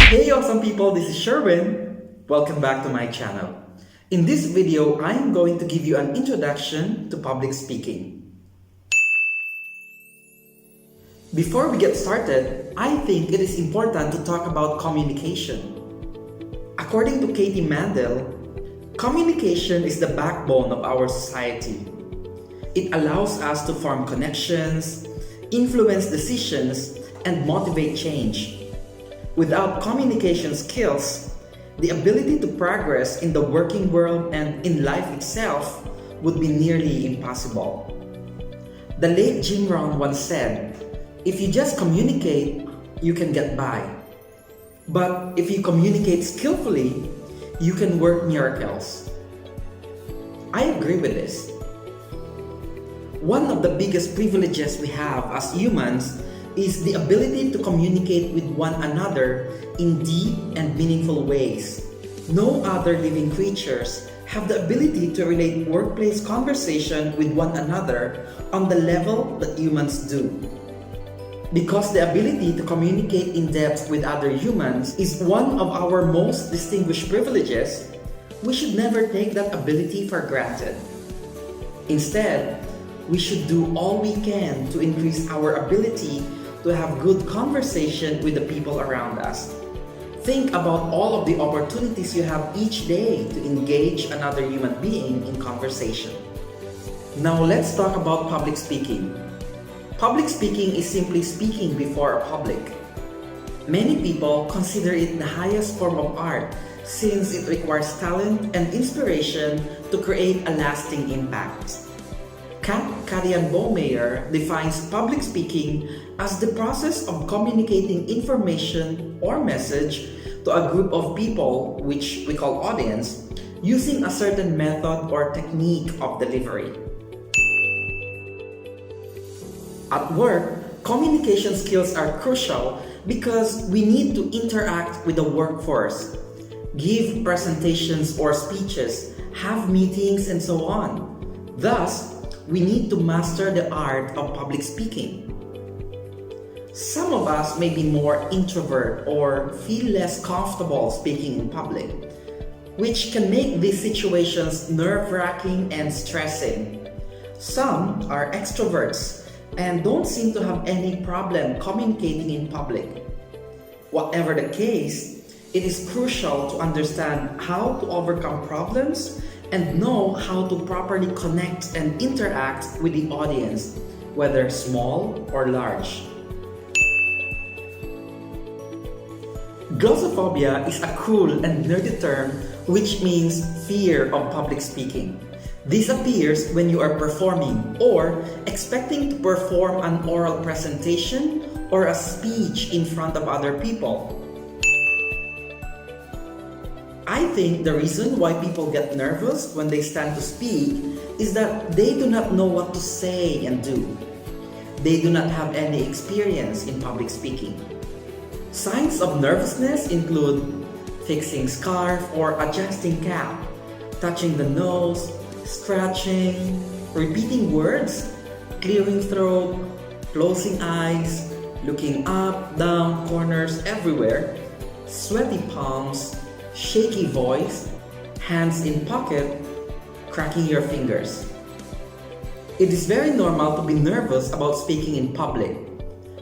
Hey awesome people, this is Sherwin. Welcome back to my channel. In this video, I am going to give you an introduction to public speaking. Before we get started, I think it is important to talk about communication. According to Katie Mandel, communication is the backbone of our society. It allows us to form connections, influence decisions, and motivate change. Without communication skills, the ability to progress in the working world and in life itself would be nearly impossible. The late Jim Rohn once said, "If you just communicate, you can get by. But if you communicate skillfully, you can work miracles." I agree with this. One of the biggest privileges we have as humans is the ability to communicate with one another in deep and meaningful ways. No other living creatures have the ability to relate workplace conversation with one another on the level that humans do. Because the ability to communicate in depth with other humans is one of our most distinguished privileges, we should never take that ability for granted. Instead, we should do all we can to increase our ability to have good conversation with the people around us. Think about all of the opportunities you have each day to engage another human being in conversation. Now let's talk about public speaking. Public speaking is simply speaking before a public. Many people consider it the highest form of art since it requires talent and inspiration to create a lasting impact. Kat Karian-Bowmeyer defines public speaking as the process of communicating information or message to a group of people, which we call audience, using a certain method or technique of delivery. At work, communication skills are crucial because we need to interact with the workforce, give presentations or speeches, have meetings, and so on. Thus, we need to master the art of public speaking. Some of us may be more introvert or feel less comfortable speaking in public, which can make these situations nerve-wracking and stressing. Some are extroverts and don't seem to have any problem communicating in public. Whatever the case, it is crucial to understand how to overcome problems and know how to properly connect and interact with the audience, whether small or large. Glossophobia is a cool and nerdy term which means fear of public speaking. This appears when you are performing or expecting to perform an oral presentation or a speech in front of other people. I think the reason why people get nervous when they stand to speak is that they do not know what to say and do. They do not have any experience in public speaking. Signs of nervousness include fixing scarf or adjusting cap, touching the nose, scratching, repeating words, clearing throat, closing eyes, looking up, down, corners, everywhere, sweaty palms, shaky voice, hands in pocket, cracking your fingers. It is very normal to be nervous about speaking in public.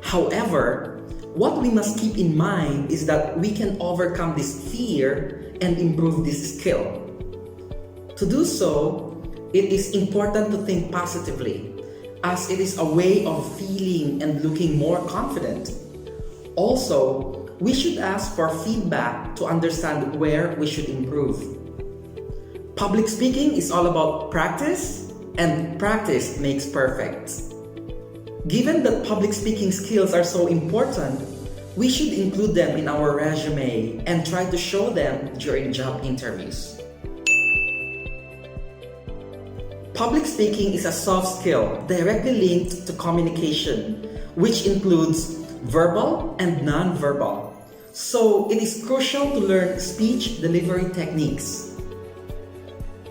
However, what we must keep in mind is that we can overcome this fear and improve this skill. To do so, it is important to think positively, as it is a way of feeling and looking more confident. Also, we should ask for feedback to understand where we should improve. Public speaking is all about practice, and practice makes perfect. Given that public speaking skills are so important, we should include them in our resume and try to show them during job interviews. Public speaking is a soft skill directly linked to communication, which includes verbal and non-verbal. So it is crucial to learn speech delivery techniques.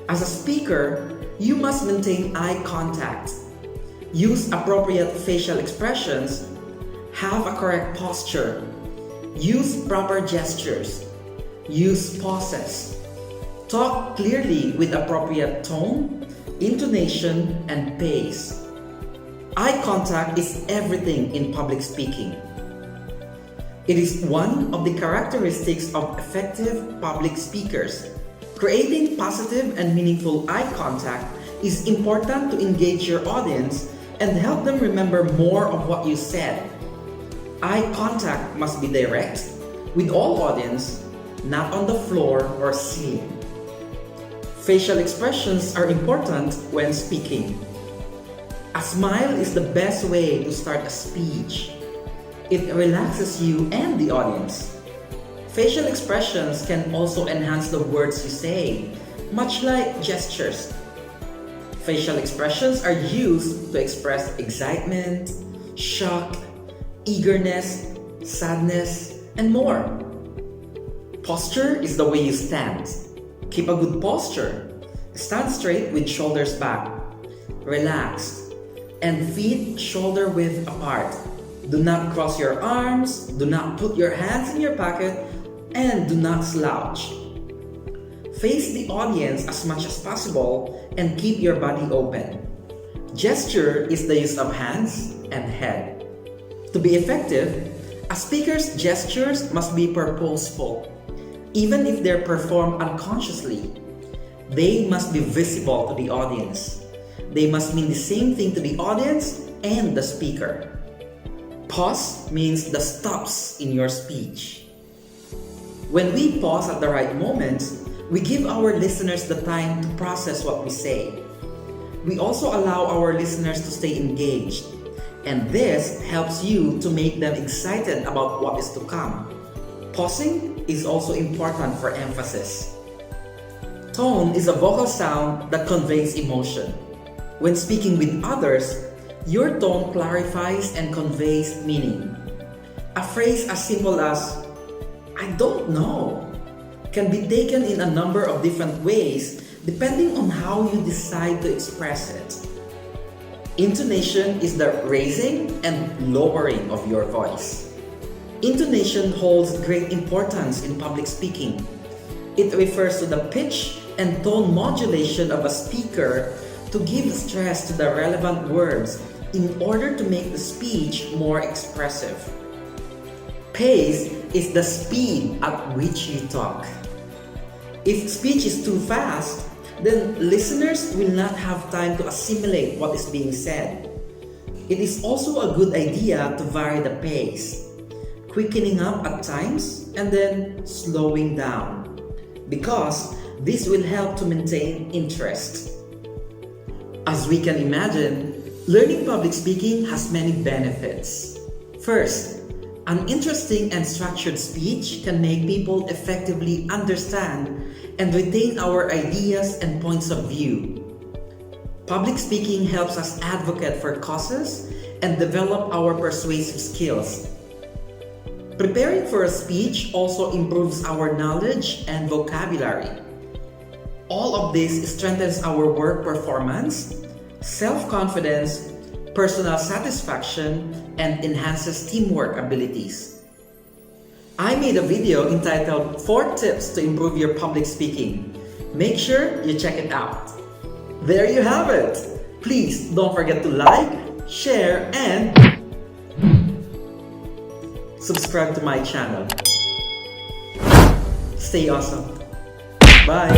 As a speaker, you must maintain eye contact, use appropriate facial expressions, have a correct posture, Use proper gestures. Use pauses. Talk clearly with appropriate tone, intonation, and pace. Eye contact is everything in public speaking. It is one of the characteristics of effective public speakers. Creating positive and meaningful eye contact is important to engage your audience and help them remember more of what you said. Eye contact must be direct with all audience, not on the floor or ceiling. Facial expressions are important when speaking. A smile is the best way to start a speech. It relaxes you and the audience. Facial expressions can also enhance the words you say, much like gestures. Facial expressions are used to express excitement, shock, eagerness, sadness, and more. Posture is the way you stand. Keep a good posture. Stand straight with shoulders back, relaxed, and feet shoulder width apart. Do not cross your arms, do not put your hands in your pocket, and do not slouch. Face the audience as much as possible and keep your body open. Gesture is the use of hands and head. To be effective, a speaker's gestures must be purposeful, even if they're performed unconsciously. They must be visible to the audience. They must mean the same thing to the audience and the speaker. Pause means the stops in your speech. When we pause at the right moment, we give our listeners the time to process what we say. We also allow our listeners to stay engaged, and this helps you to make them excited about what is to come. Pausing is also important for emphasis. Tone is a vocal sound that conveys emotion. When speaking with others, your tone clarifies and conveys meaning. A phrase as simple as, "I don't know," can be taken in a number of different ways depending on how you decide to express it. Intonation is the raising and lowering of your voice. Intonation holds great importance in public speaking. It refers to the pitch and tone modulation of a speaker to give stress to the relevant words in order to make the speech more expressive. Pace is the speed at which you talk. If speech is too fast, then listeners will not have time to assimilate what is being said. It is also a good idea to vary the pace, quickening up at times and then slowing down, because this will help to maintain interest. As we can imagine, learning public speaking has many benefits. First, an interesting and structured speech can make people effectively understand and retain our ideas and points of view. Public speaking helps us advocate for causes and develop our persuasive skills. Preparing for a speech also improves our knowledge and vocabulary. All of this strengthens our work performance, self-confidence, personal satisfaction, and enhances teamwork abilities. I made a video entitled 4 Tips to Improve Your Public Speaking. Make sure you check it out. There you have it. Please don't forget to like, share, and subscribe to my channel. Stay awesome. Bye.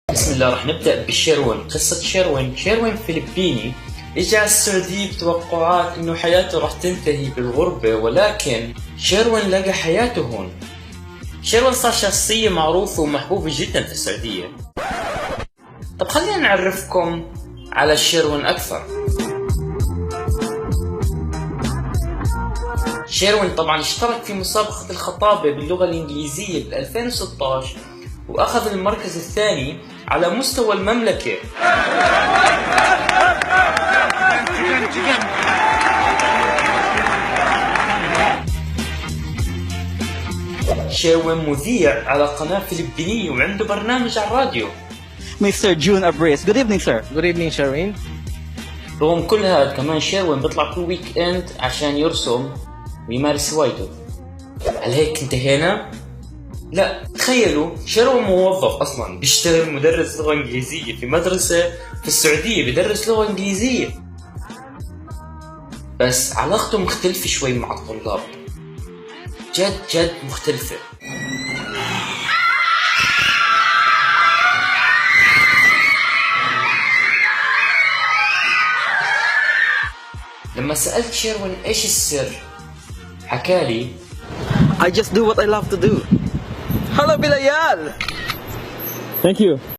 بسم الله. راح نبدأ بشيروين. قصة شيروين فلبيني اجى على السعودية بتوقعات انه حياته راح تنتهي بالغربة، ولكن شيروين لقى حياته هون. شيروين صار شخصية معروفة ومحبوبة جدا في السعودية. طب خلينا نعرفكم على شيروين أكثر. شيروين طبعا اشترك في مسابقة الخطابة باللغة الإنجليزية بال 2016 وأخذ المركز الثاني على مستوى المملكة. شيروين مذيع على قناة فلبينية وعنده برنامج على الراديو. Mr. June Abris. Good evening, sir. Good evening, Sherwin. رغم كل هذا كمان شيروين بيطلع كل ويك اند عشان يرسم ويمارس هوايته. هل هيك انتهينا؟ لا، تخيلوا شيروين موظف اصلا بيشتغل مدرس لغة انجليزية في مدرسة في السعودية، بيدرس لغة انجليزية، بس علاقته مختلفة شوي مع الطلاب، جد مختلفة. لما سألت شيروين ايش السر، حكالي I just do what I love to do. Hello, Bilayal! Thank you.